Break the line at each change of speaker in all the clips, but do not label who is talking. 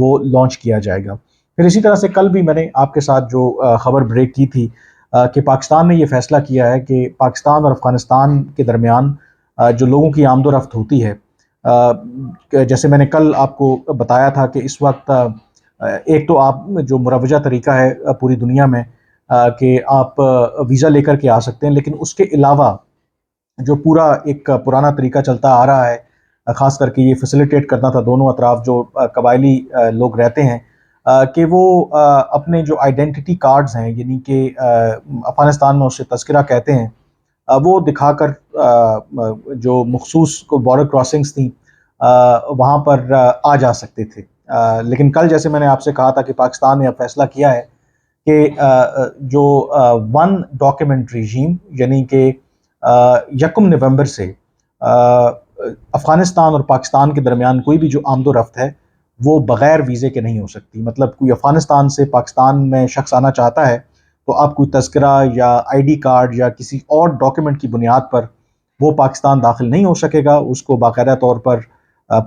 وہ لانچ کیا جائے گا۔ پھر اسی طرح سے کل بھی میں نے آپ کے ساتھ جو خبر بریک کی تھی کہ پاکستان نے یہ فیصلہ کیا ہے کہ پاکستان اور افغانستان کے درمیان جو لوگوں کی آمد و رفت ہوتی ہے، جیسے میں نے کل آپ کو بتایا تھا کہ اس وقت ایک تو آپ جو مروجہ طریقہ ہے پوری دنیا میں کہ آپ ویزا لے کر کے آ سکتے ہیں، لیکن اس کے علاوہ جو پورا ایک پرانا طریقہ چلتا آ رہا ہے، خاص کر کے یہ فیسیلیٹیٹ کرنا تھا دونوں اطراف جو قبائلی لوگ رہتے ہیں کہ وہ اپنے جو آئیڈینٹی کارڈز ہیں، یعنی کہ افغانستان میں اسے تذکرہ کہتے ہیں، وہ دکھا کر جو مخصوص کو بارڈر کراسنگز تھیں وہاں پر آ جا سکتے تھے۔ لیکن کل جیسے میں نے آپ سے کہا تھا کہ پاکستان نے اب فیصلہ کیا ہے کہ جو ون ڈاکیومنٹ ریجیم، یعنی کہ 1 نومبر سے افغانستان اور پاکستان کے درمیان کوئی بھی جو آمد و رفت ہے وہ بغیر ویزے کے نہیں ہو سکتی۔ مطلب کوئی افغانستان سے پاکستان میں شخص آنا چاہتا ہے تو آپ کوئی تذکرہ یا آئی ڈی کارڈ یا کسی اور ڈاکیومنٹ کی بنیاد پر وہ پاکستان داخل نہیں ہو سکے گا۔ اس کو باقاعدہ طور پر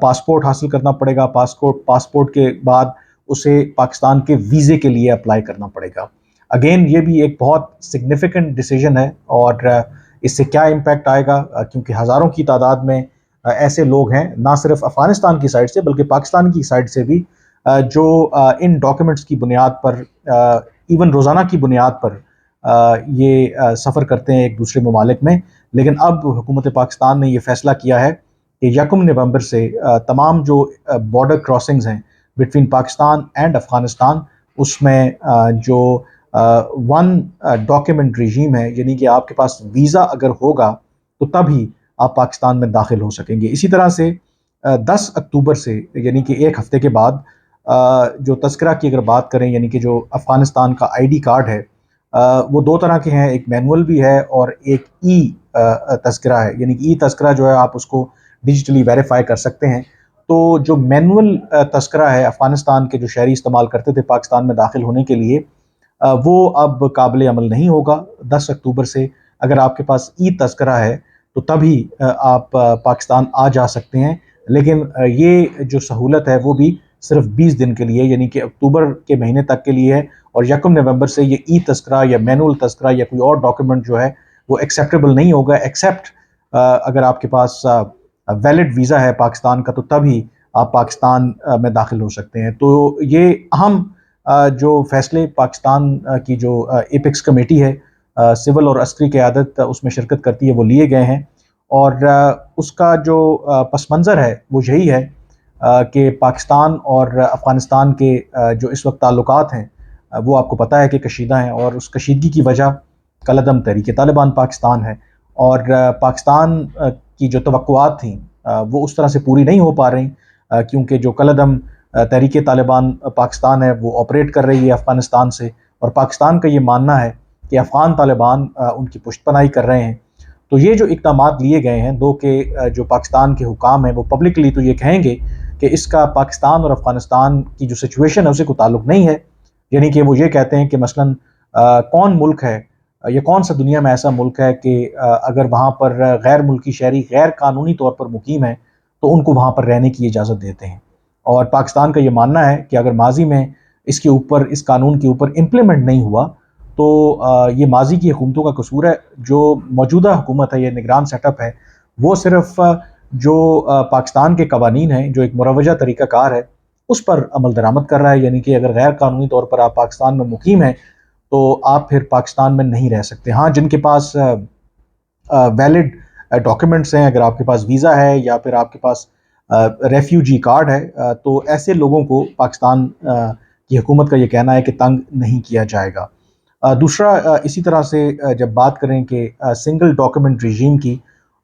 پاسپورٹ حاصل کرنا پڑے گا، پاسپورٹ کے بعد اسے پاکستان کے ویزے کے لیے اپلائی کرنا پڑے گا۔ اگین یہ بھی ایک بہت سگنیفیکنٹ ڈیسیجن ہے، اور اس سے کیا امپیکٹ آئے گا، کیونکہ ہزاروں کی تعداد میں ایسے لوگ ہیں نہ صرف افغانستان کی سائڈ سے بلکہ پاکستان کی سائڈ سے بھی جو ان ڈاکیومنٹس کی بنیاد پر ایون روزانہ کی بنیاد پر یہ سفر کرتے ہیں ایک دوسرے ممالک میں۔ لیکن اب حکومت پاکستان نے یہ فیصلہ کیا ہے کہ 1 نومبر سے تمام جو بارڈر کراسنگز ہیں بٹوین پاکستان اینڈ افغانستان، اس میں جو ون ڈاکیومنٹ ریجیم ہے، یعنی کہ آپ کے پاس ویزا اگر ہوگا تو تبھی آپ پاکستان میں داخل ہو سکیں گے۔ اسی طرح سے 10 اکتوبر سے، یعنی کہ ایک ہفتے کے بعد، جو تذکرہ کی اگر بات کریں، یعنی کہ جو افغانستان کا آئی ڈی کارڈ ہے وہ دو طرح کے ہیں، ایک مینول بھی ہے اور ایک ای تذکرہ ہے۔ یعنی کہ ای تذکرہ جو ہے آپ اس کو ڈیجیٹلی ویریفائی کر سکتے ہیں۔ تو جو مینول تذکرہ ہے افغانستان کے جو شہری استعمال کرتے تھے پاکستان میں داخل ہونے کے لیے، وہ اب قابل عمل نہیں ہوگا 10 اکتوبر سے۔ اگر آپ کے پاس ای تذکرہ ہے تو تبھی آپ پاکستان آ جا سکتے ہیں، لیکن یہ جو سہولت ہے وہ بھی صرف 20 دن کے لیے، یعنی کہ اکتوبر کے مہینے تک کے لیے ہے، اور 1 نومبر سے یہ ای تذکرہ یا مینول تذکرہ یا کوئی اور ڈاکیومنٹ جو ہے وہ ایکسیپٹیبل نہیں ہوگا، ایکسیپٹ اگر آپ کے پاس ویلڈ ویزا ہے پاکستان کا، تو تبھی آپ پاکستان میں داخل ہو سکتے ہیں۔ تو یہ اہم جو فیصلے پاکستان کی جو ایپکس کمیٹی ہے، سول اور عسکری قیادت اس میں شرکت کرتی ہے، وہ لیے گئے ہیں، اور اس کا جو پس منظر ہے وہ یہی ہے کہ پاکستان اور افغانستان کے جو اس وقت تعلقات ہیں وہ آپ کو پتہ ہے کہ کشیدہ ہیں، اور اس کشیدگی کی وجہ کالعدم تحریک طالبان پاکستان ہے، اور پاکستان کی جو توقعات تھیں وہ اس طرح سے پوری نہیں ہو پا رہی، کیونکہ جو کالعدم تحریک طالبان پاکستان ہے وہ آپریٹ کر رہی ہے افغانستان سے، اور پاکستان کا یہ ماننا ہے کہ افغان طالبان ان کی پشت پناہی کر رہے ہیں۔ تو یہ جو اقدامات لیے گئے ہیں، دو کہ جو پاکستان کے حکام ہیں وہ پبلکلی تو یہ کہیں گے کہ اس کا پاکستان اور افغانستان کی جو سچویشن ہے اسے کوئی تعلق نہیں ہے، یعنی کہ وہ یہ کہتے ہیں کہ مثلاً کون ملک ہے یا کون سا دنیا میں ایسا ملک ہے کہ اگر وہاں پر غیر ملکی شہری غیر قانونی طور پر مقیم ہیں تو ان کو وہاں پر رہنے کی اجازت دیتے ہیں۔ اور پاکستان کا یہ ماننا ہے کہ اگر ماضی میں اس کے اوپر، اس قانون کے اوپر امپلیمنٹ نہیں ہوا تو یہ ماضی کی حکومتوں کا قصور ہے۔ جو موجودہ حکومت ہے، یہ نگران سیٹ اپ ہے، وہ صرف جو پاکستان کے قوانین ہیں، جو ایک مروجہ طریقہ کار ہے، اس پر عمل درآمد کر رہا ہے، یعنی کہ اگر غیر قانونی طور پر آپ پاکستان میں مقیم ہیں تو آپ پھر پاکستان میں نہیں رہ سکتے۔ ہاں، جن کے پاس ویلڈ ڈاکیومنٹس ہیں، اگر آپ کے پاس ویزا ہے یا پھر آپ کے پاس ریفیوجی کارڈ ہے، تو ایسے لوگوں کو پاکستان کی حکومت کا یہ کہنا ہے کہ تنگ نہیں کیا جائے گا۔ دوسرا، اسی طرح سے جب بات کریں کہ سنگل ڈاکیومنٹ ریجیم کی،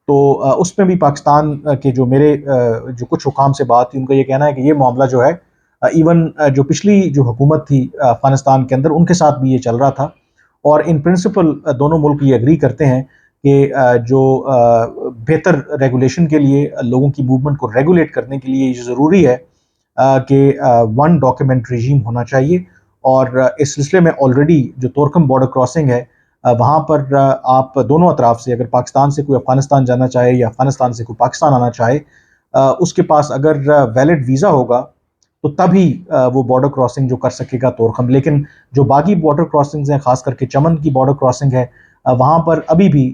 تو اس میں بھی پاکستان کے جو میرے جو کچھ حکام سے بات تھی، ان کا یہ کہنا ہے کہ یہ معاملہ جو ہے ایون جو پچھلی جو حکومت تھی افغانستان کے اندر، ان کے ساتھ بھی یہ چل رہا تھا، اور ان پرنسپل دونوں ملک یہ اگری کرتے ہیں کہ جو بہتر ریگولیشن کے لیے، لوگوں کی موومنٹ کو ریگولیٹ کرنے کے لیے یہ ضروری ہے کہ ون ڈاکیومنٹ ریجیم ہونا چاہیے۔ اور اس سلسلے میں آلریڈی جو تورکم بارڈر کراسنگ ہے، وہاں پر آپ دونوں اطراف سے، اگر پاکستان سے کوئی افغانستان جانا چاہے یا افغانستان سے کوئی پاکستان آنا چاہے، اس کے پاس اگر ویلڈ ویزا ہوگا تو تبھی وہ بارڈر کراسنگ جو کر سکے گا طورخم. لیکن جو باقی بارڈر کراسنگز ہیں، خاص کر کے چمن کی بارڈر کراسنگ ہے، وہاں پر ابھی بھی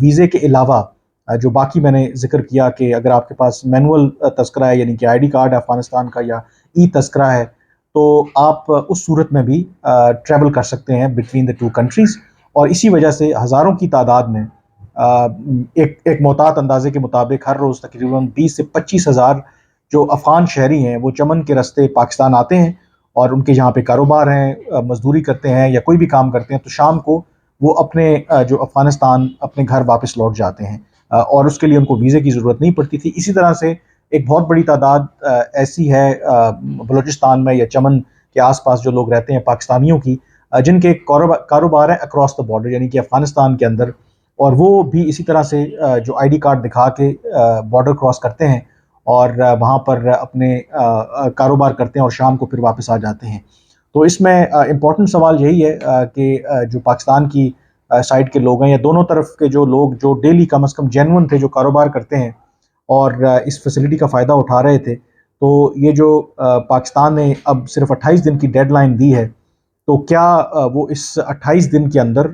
ویزے کے علاوہ جو باقی میں نے ذکر کیا کہ اگر آپ کے پاس مینول تذکرہ ہے، یعنی کہ آئی ڈی کارڈ ہے افغانستان کا یا ای تذکرہ ہے، تو آپ اس صورت میں بھی ٹریول کر سکتے ہیں بٹوین دا ٹو کنٹریز. اور اسی وجہ سے ہزاروں کی تعداد میں ایک محتاط اندازے کے مطابق ہر روز تقریباً 20 سے 25 ہزار جو افغان شہری ہیں وہ چمن کے راستے پاکستان آتے ہیں، اور ان کے یہاں پہ کاروبار ہیں، مزدوری کرتے ہیں یا کوئی بھی کام کرتے ہیں، تو شام کو وہ اپنے جو افغانستان اپنے گھر واپس لوٹ جاتے ہیں، اور اس کے لیے ان کو ویزے کی ضرورت نہیں پڑتی تھی. اسی طرح سے ایک بہت بڑی تعداد ایسی ہے بلوچستان میں یا چمن کے آس پاس جو لوگ رہتے ہیں پاکستانیوں کی، جن کے کاروبار ہیں اکراس دا بارڈر، یعنی کہ افغانستان کے اندر، اور وہ بھی اسی طرح سے جو آئی ڈی کارڈ دکھا کے بارڈر کراس کرتے ہیں اور وہاں پر اپنے کاروبار کرتے ہیں اور شام کو پھر واپس آ جاتے ہیں. تو اس میں امپورٹنٹ سوال یہی ہے کہ جو پاکستان کی سائڈ کے لوگ ہیں یا دونوں طرف کے جو لوگ جو ڈیلی کم از کم جینون تھے، جو کاروبار کرتے ہیں اور اس فیسلٹی کا فائدہ اٹھا رہے تھے، تو یہ جو پاکستان نے اب صرف 28 دن کی ڈیڈ لائن دی ہے، تو کیا وہ اس 28 دن کے اندر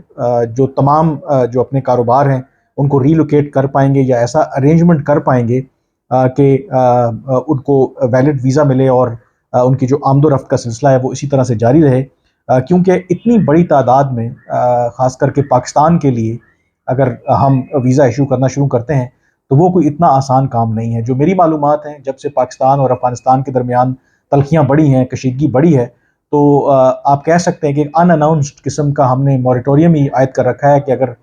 جو تمام جو اپنے کاروبار ہیں ان کو ریلوکیٹ کر پائیں گے یا ایسا ارینجمنٹ کر پائیں گے کہ ان کو ویلڈ ویزا ملے اور ان کی جو آمد و رفت کا سلسلہ ہے وہ اسی طرح سے جاری رہے. کیونکہ اتنی بڑی تعداد میں خاص کر کے پاکستان کے لیے اگر ہم ویزا ایشو کرنا شروع کرتے ہیں تو وہ کوئی اتنا آسان کام نہیں ہے. جو میری معلومات ہیں، جب سے پاکستان اور افغانستان کے درمیان تلخیاں بڑھی ہیں، کشیدگی بڑھی ہے، تو آپ کہہ سکتے ہیں کہ ایک ان اناؤنسڈ قسم کا ہم نے موریٹوریم ہی عائد کر رکھا ہے کہ اگر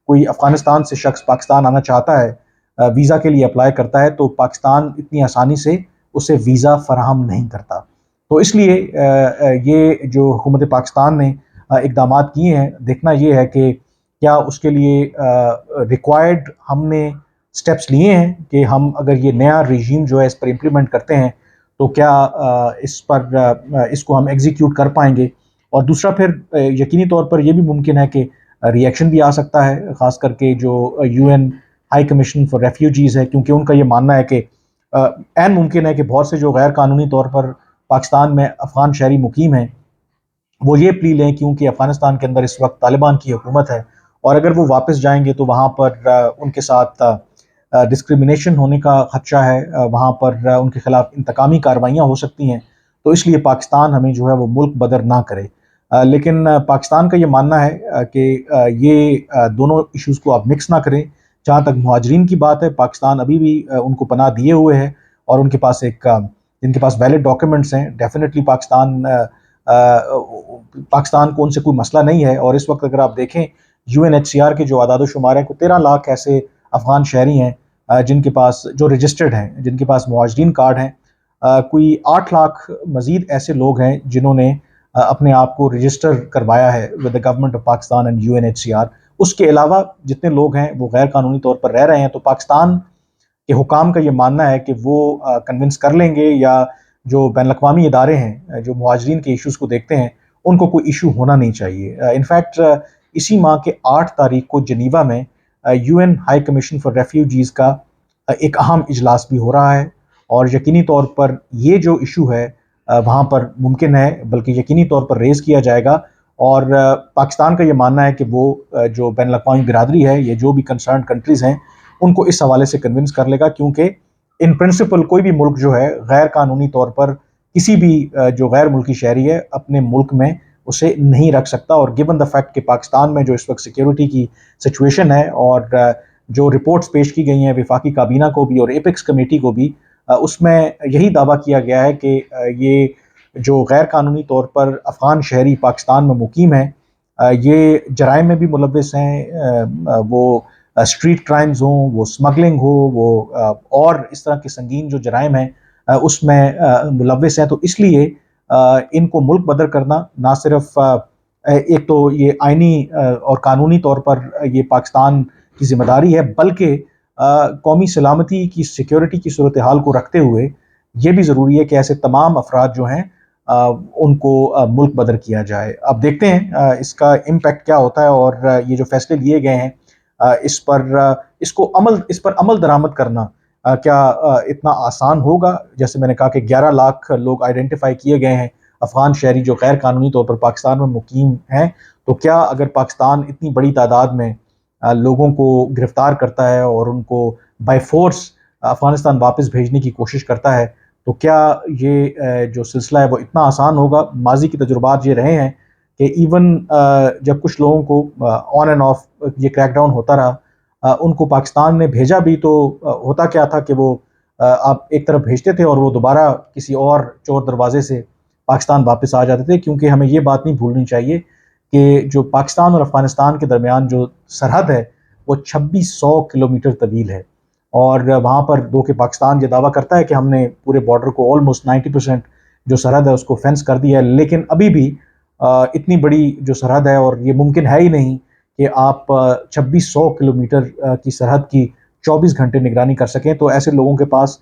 کوئی افغانستان سے شخص پاکستان آنا چاہتا ہے، ویزا کے لیے اپلائی کرتا ہے، تو پاکستان اتنی آسانی سے اسے ویزا فراہم نہیں کرتا. تو اس لیے یہ جو حکومت پاکستان نے اقدامات کیے ہیں، دیکھنا یہ ہے کہ کیا اس کے لیے ریکوائرڈ ہم نے سٹیپس لیے ہیں کہ ہم اگر یہ نیا ریجیم جو ہے اس پر امپلیمنٹ کرتے ہیں تو کیا اس کو ہم ایگزیکیوٹ کر پائیں گے. اور دوسرا پھر یقینی طور پر یہ بھی ممکن ہے کہ ریئیکشن بھی آ سکتا ہے، خاص کر کے جو U N High Commission for Refugees ہے، کیونکہ ان کا یہ ماننا ہے کہ عین ممکن ہے کہ بہت سے جو غیر قانونی طور پر پاکستان میں افغان شہری مقیم ہیں وہ یہ پلی لیں، کیونکہ افغانستان کے اندر اس وقت طالبان کی حکومت ہے، اور اگر وہ واپس جائیں گے تو وہاں پر ان کے ساتھ ڈسکریمنیشن ہونے کا خدشہ ہے، وہاں پر ان کے خلاف انتقامی کارروائیاں ہو سکتی ہیں. تو اس لیے پاکستان ہمیں جو ہے وہ ملک بدر نہ کرے. لیکن پاکستان کا یہ ماننا ہے کہ یہ دونوں ایشوز کو آپ مکس نہ کریں. جہاں تک مہاجرین کی بات ہے، پاکستان ابھی بھی ان کو پناہ دیے ہوئے ہے، اور ان کے پاس جن کے پاس ویلڈ ڈاکیومنٹس ہیں، ڈیفینیٹلی پاکستان کو ان سے کوئی مسئلہ نہیں ہے. اور اس وقت اگر آپ دیکھیں U N H C R کے جو اعداد و شمار ہیں، کوئی 13 لاکھ ایسے افغان شہری ہیں جن کے پاس جو رجسٹرڈ ہیں، جن کے پاس مہاجرین کارڈ ہیں. کوئی 8 لاکھ مزید ایسے لوگ ہیں جنہوں نے اپنے آپ کو رجسٹر کروایا ہے with the government of Pakistan and U N H C R. اس کے علاوہ جتنے لوگ ہیں وہ غیر قانونی طور پر رہ رہے ہیں. تو پاکستان کے حکام کا یہ ماننا ہے کہ وہ کنونس کر لیں گے، یا جو بین الاقوامی ادارے ہیں جو مہاجرین کے ایشوز کو دیکھتے ہیں ان کو کوئی ایشو ہونا نہیں چاہیے. انفیکٹ اسی ماہ کے 8 تاریخ کو جنیوا میں U N High Commission for Refugees کا ایک اہم اجلاس بھی ہو رہا ہے، اور یقینی طور پر یہ جو ایشو ہے وہاں پر ممکن ہے، بلکہ یقینی طور پر ریز کیا جائے گا. اور پاکستان کا یہ ماننا ہے کہ وہ جو بین الاقوامی برادری ہے، یہ جو بھی کنسرنڈ کنٹریز ہیں، ان کو اس حوالے سے کنونس کر لے گا، کیونکہ ان پرنسپل کوئی بھی ملک جو ہے غیر قانونی طور پر کسی بھی جو غیر ملکی شہری ہے اپنے ملک میں اسے نہیں رکھ سکتا. اور گیون دا فیکٹ کہ پاکستان میں جو اس وقت سیکیورٹی کی سچویشن ہے، اور جو رپورٹس پیش کی گئی ہیں وفاقی کابینہ کو بھی اور ایپکس کمیٹی کو بھی، اس میں یہی دعویٰ کیا گیا ہے کہ یہ جو غیر قانونی طور پر افغان شہری پاکستان میں مقیم ہیں یہ جرائم میں بھی ملوث ہیں، وہ اسٹریٹ کرائمز ہوں، وہ اسمگلنگ ہو، وہ اور اس طرح کے سنگین جو جرائم ہیں اس میں ملوث ہیں. تو اس لیے ان کو ملک بدر کرنا نہ صرف ایک تو یہ آئینی اور قانونی طور پر یہ پاکستان کی ذمہ داری ہے، بلکہ قومی سلامتی کی سیکیورٹی کی صورتحال کو رکھتے ہوئے یہ بھی ضروری ہے کہ ایسے تمام افراد جو ہیں ان کو ملک بدر کیا جائے. اب دیکھتے ہیں اس کا امپیکٹ کیا ہوتا ہے، اور یہ جو فیصلے لیے گئے ہیں اس پر عمل درآمد کرنا کیا اتنا آسان ہوگا؟ جیسے میں نے کہا کہ 11 لاکھ لوگ آئیڈینٹیفائی کیے گئے ہیں، افغان شہری جو غیر قانونی طور پر پاکستان میں مقیم ہیں، تو کیا اگر پاکستان اتنی بڑی تعداد میں لوگوں کو گرفتار کرتا ہے اور ان کو بائی فورس افغانستان واپس بھیجنے کی کوشش کرتا ہے، تو کیا یہ جو سلسلہ ہے وہ اتنا آسان ہوگا؟ ماضی کے تجربات یہ رہے ہیں کہ ایون جب کچھ لوگوں کو آن اینڈ آف یہ کریک ڈاؤن ہوتا رہا، ان کو پاکستان نے بھیجا بھی تو ہوتا کیا تھا کہ وہ آپ ایک طرف بھیجتے تھے اور وہ دوبارہ کسی اور چور دروازے سے پاکستان واپس آ جاتے تھے، کیونکہ ہمیں یہ بات نہیں بھولنی چاہیے کہ جو پاکستان اور افغانستان کے درمیان جو سرحد ہے وہ 2600 کلومیٹر طویل ہے، اور وہاں پر دو کہ پاکستان یہ دعویٰ کرتا ہے کہ ہم نے پورے بارڈر کو آلموسٹ 90% جو سرحد ہے اس کو فینس کر دیا ہے، لیکن ابھی بھی اتنی بڑی جو سرحد ہے، اور یہ ممکن ہے ہی نہیں کہ آپ 2600 کلومیٹر کی سرحد کی 24 گھنٹے نگرانی کر سکیں، تو ایسے لوگوں کے پاس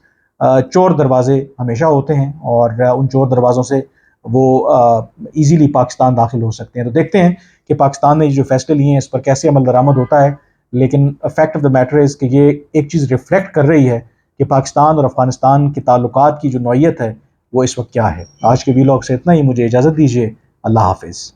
چور دروازے ہمیشہ ہوتے ہیں، اور ان چور دروازوں سے وہ ایزیلی پاکستان داخل ہو سکتے ہیں۔ تو دیکھتے ہیں کہ پاکستان نے جو فیصلے لیے ہیں اس پر کیسے عمل درآمد ہوتا ہے، لیکن fact of the matter is کہ یہ ایک چیز ریفلیکٹ کر رہی ہے کہ پاکستان اور افغانستان کے تعلقات کی جو نوعیت ہے وہ اس وقت کیا ہے۔ آج کے ویلاگ سے اتنا ہی، مجھے اجازت دیجیے، اللہ حافظ۔